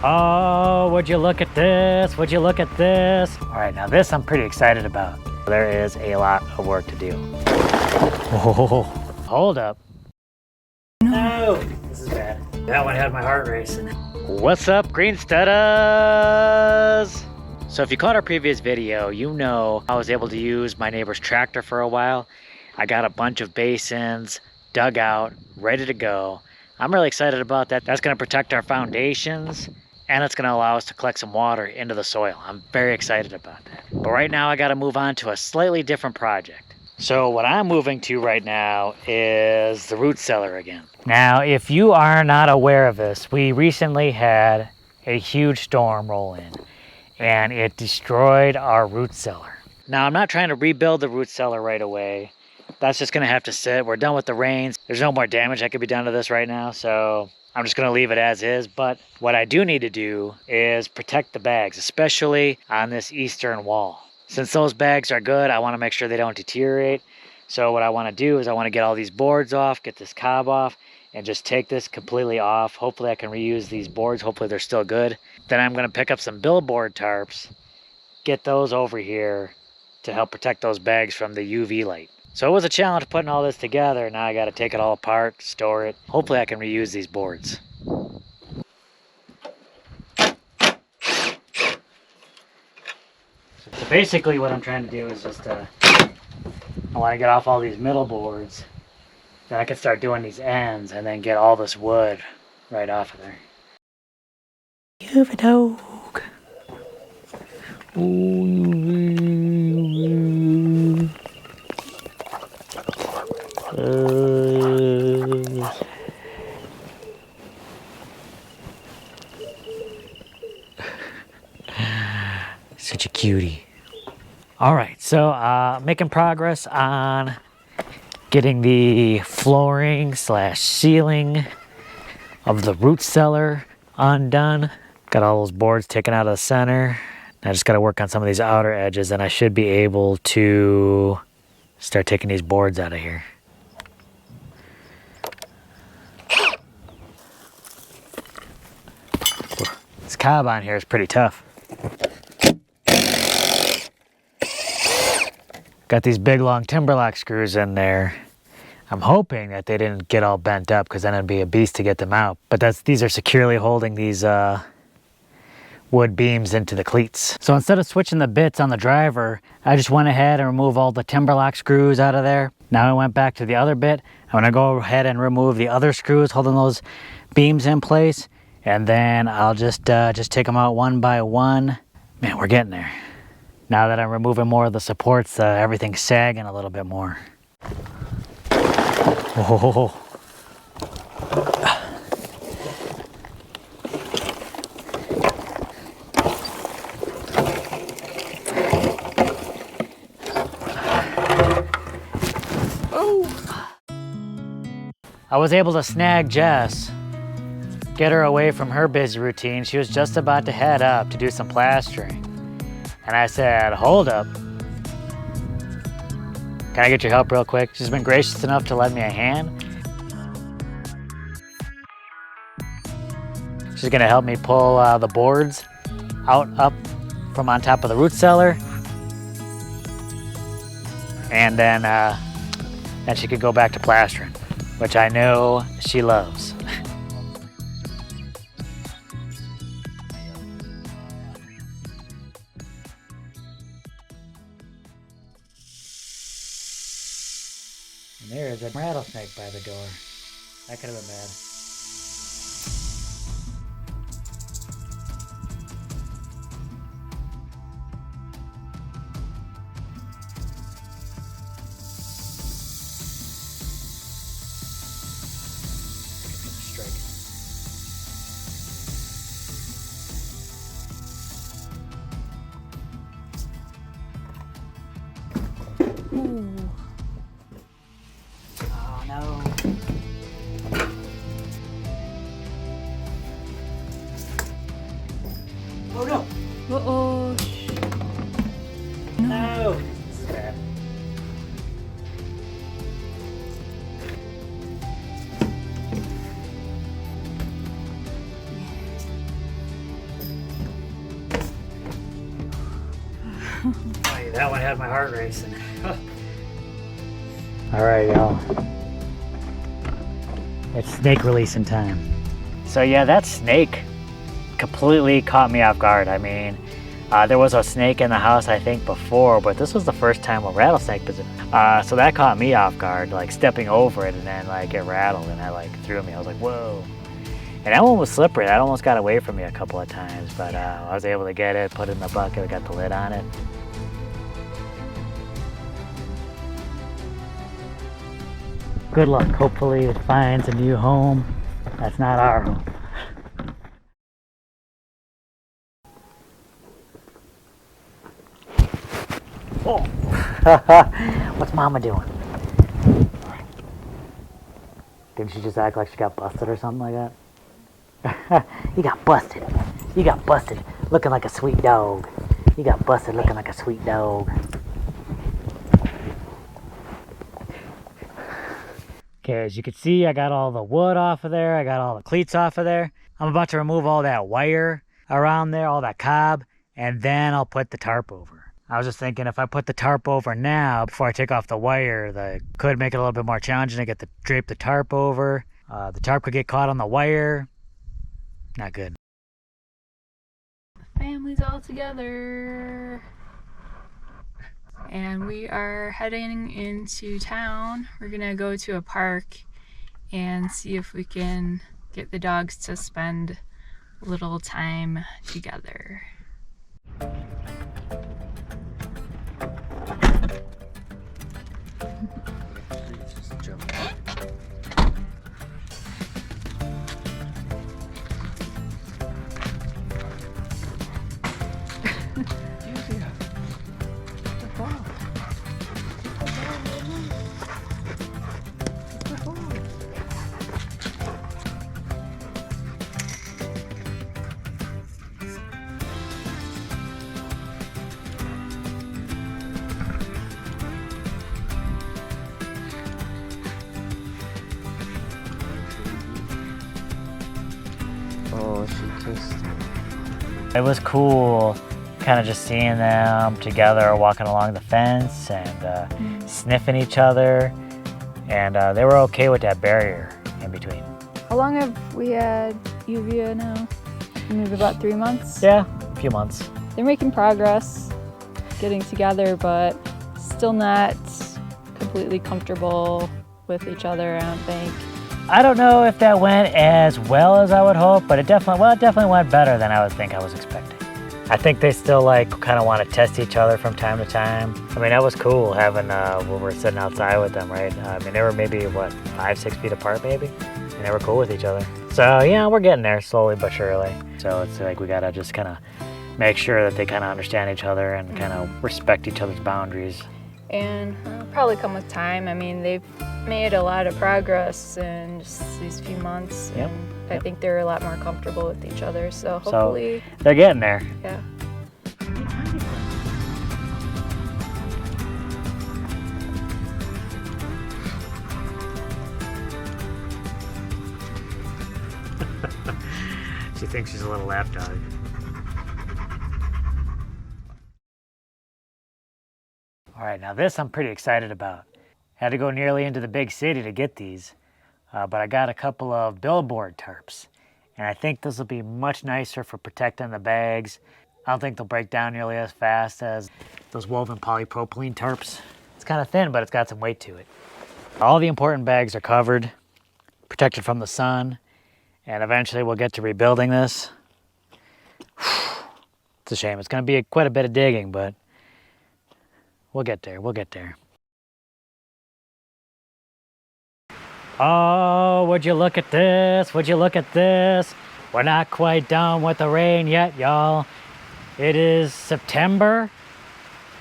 Oh, would you look at this? Would you look at this? All right, now this I'm pretty excited about. There is a lot of work to do. Oh, hold up. No, this is bad. That one had my heart racing. What's up, green studders? So if you caught our previous video, you know I was able to use my neighbor's tractor for a while. I got a bunch of basins dug out, ready to go. I'm really excited about that. That's gonna protect our foundations, and it's gonna allow us to collect some water into the soil. I'm very excited about that. But right now I gotta move on to a slightly different project. So what I'm moving to right now is the root cellar again. Now, if you are not aware of this, we recently had a huge storm roll in, and it destroyed our root cellar. Now, I'm not trying to rebuild the root cellar right away. That's just gonna have to sit. We're done with the rains. There's no more damage that could be done to this right now, so I'm just gonna leave it as is. But what I do need to do is protect the bags, especially on this eastern wall. Since those bags are good, I wanna make sure they don't deteriorate. So what I wanna do is I wanna get all these boards off, get this cob off, and just take this completely off. Hopefully I can reuse these boards. Hopefully they're still good. Then I'm gonna pick up some billboard tarps, get those over here to help protect those bags from the UV light. So it was a challenge putting all this together. Now I got to take it all apart, store it. Hopefully I can reuse these boards. So basically what I'm trying to do is just, I want to get off all these middle boards. Then I can start doing these ends and then get all this wood right off of there. You've a dog. Such a cutie. All right, so making progress on getting the flooring / ceiling of the root cellar undone. Got all those boards taken out of the center. I just got to work on some of these outer edges, and I should be able to start taking these boards out of here. This cob on here is pretty tough. Got these big long timberlock screws in there. I'm hoping that they didn't get all bent up, because then it'd be a beast to get them out. But these are securely holding these wood beams into the cleats. So instead of switching the bits on the driver, I just went ahead and removed all the timberlock screws out of there. Now I went back to the other bit. I'm gonna go ahead and remove the other screws holding those beams in place, and then I'll just take them out one by one. Man, we're getting there. Now that I'm removing more of the supports, everything's sagging a little bit more. Oh. I was able to snag Jess, get her away from her busy routine. She was just about to head up to do some plastering. And I said, hold up. Can I get your help real quick? She's been gracious enough to lend me a hand. She's gonna help me pull the boards up from on top of the root cellar. And then she could go back to plastering, which I know she loves. And there is a rattlesnake by the door. That could have been bad. Ooh. Oh no. Oh no. Uh-oh. No. This is bad. you, that one had my heart racing. All right, y'all. It's snake releasing time. So yeah, that snake completely caught me off guard. I mean, there was a snake in the house, I think, before, but this was the first time a rattlesnake was in. So that caught me off guard, like stepping over it, and then like it rattled and that like threw me. I was like, whoa. And that one was slippery. That almost got away from me a couple of times, but I was able to get it, put it in the bucket, got the lid on it. Good luck. Hopefully it finds a new home. That's not our home. Oh. What's Mama doing? Didn't she just act like she got busted or something like that? You got busted. You got busted looking like a sweet dog. You got busted looking like a sweet dog. Okay, as you can see, I got all the wood off of there. I got all the cleats off of there. I'm about to remove all that wire around there, all that cob, and then I'll put the tarp over. I was just thinking if I put the tarp over now, before I take off the wire, that could make it a little bit more challenging to get the drape the tarp over. The tarp could get caught on the wire. Not good. The family's all together. And we are heading into town. We're gonna go to a park and see if we can get the dogs to spend a little time together. Oh, she just... It was cool kind of just seeing them together walking along the fence and sniffing each other, and they were okay with that barrier in between. How long have we had Uvia now? Maybe about 3 months? Yeah, a few months. They're making progress getting together, but still not completely comfortable with each other, I don't think. I don't know if that went as well as I would hope, but it definitely went better than I was expecting. I think they still like kind of want to test each other from time to time. I mean, that was cool having when we're sitting outside with them, right? I mean, they were maybe what, 5-6 feet apart maybe, and they were cool with each other. So yeah, we're getting there slowly but surely. So it's like we gotta just kind of make sure that they kind of understand each other and kind of respect each other's boundaries. And probably come with time. I mean, they've made a lot of progress in just these few months. Yep. And I think they're a lot more comfortable with each other. So hopefully. So they're getting there. Yeah. She thinks she's a little lapdog. All right, now this I'm pretty excited about. Had to go nearly into the big city to get these, but I got a couple of billboard tarps, and I think this will be much nicer for protecting the bags. I don't think they'll break down nearly as fast as those woven polypropylene tarps. It's kind of thin, but it's got some weight to it. All the important bags are covered, protected from the sun, and eventually we'll get to rebuilding this. It's a shame. It's going to be quite a bit of digging, but we'll get there. We'll get there. Oh, would you look at this? Would you look at this? We're not quite done with the rain yet, y'all. It is September,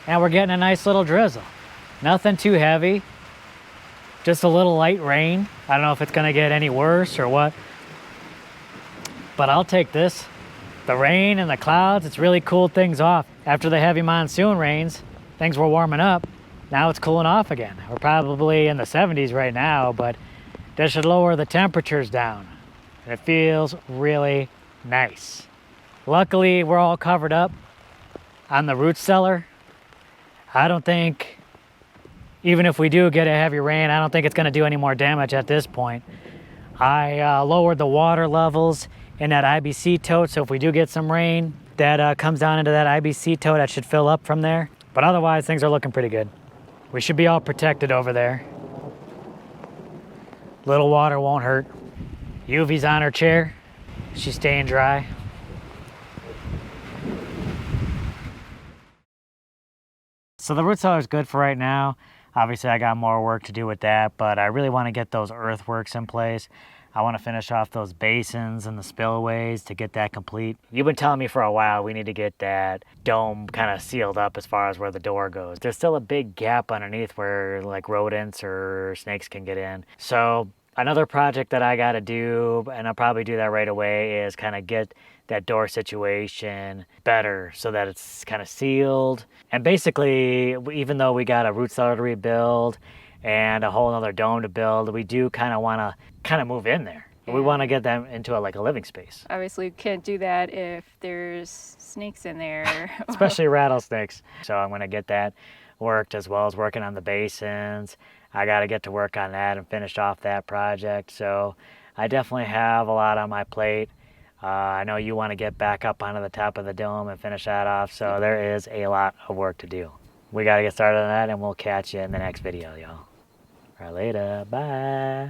and we're getting a nice little drizzle. Nothing too heavy, just a little light rain. I don't know if it's gonna get any worse or what, but I'll take this. The rain and the clouds, it's really cooled things off. After the heavy monsoon rains, things were warming up. Now it's cooling off again. We're probably in the 70s right now, but that should lower the temperatures down. And it feels really nice. Luckily, we're all covered up on the root cellar. I don't think, even if we do get a heavy rain, I don't think it's gonna do any more damage at this point. I lowered the water levels in that IBC tote, so if we do get some rain that comes down into that IBC tote, that should fill up from there. But otherwise, things are looking pretty good. We should be all protected over there. Little water won't hurt. Yuvi's on her chair. She's staying dry. So the root cellar is good for right now. Obviously I got more work to do with that, but I really want to get those earthworks in place. I want to finish off those basins and the spillways to get that complete. You've been telling me for a while we need to get that dome kind of sealed up as far as where the door goes. There's still a big gap underneath where like rodents or snakes can get in. So another project that I got to do, and I'll probably do that right away, is kind of get that door situation better so that it's kind of sealed. And basically, even though we got a root cellar to rebuild and a whole other dome to build, we do kind of want to kind of move in there. Yeah. We want to get them into like a living space. Obviously, we can't do that if there's snakes in there. Especially rattlesnakes. So I'm going to get that worked, as well as working on the basins. I got to get to work on that and finish off that project. So I definitely have a lot on my plate. I know you want to get back up onto the top of the dome and finish that off, so there is a lot of work to do. We got to get started on that, and we'll catch you in the next video, y'all. All right, later. Bye.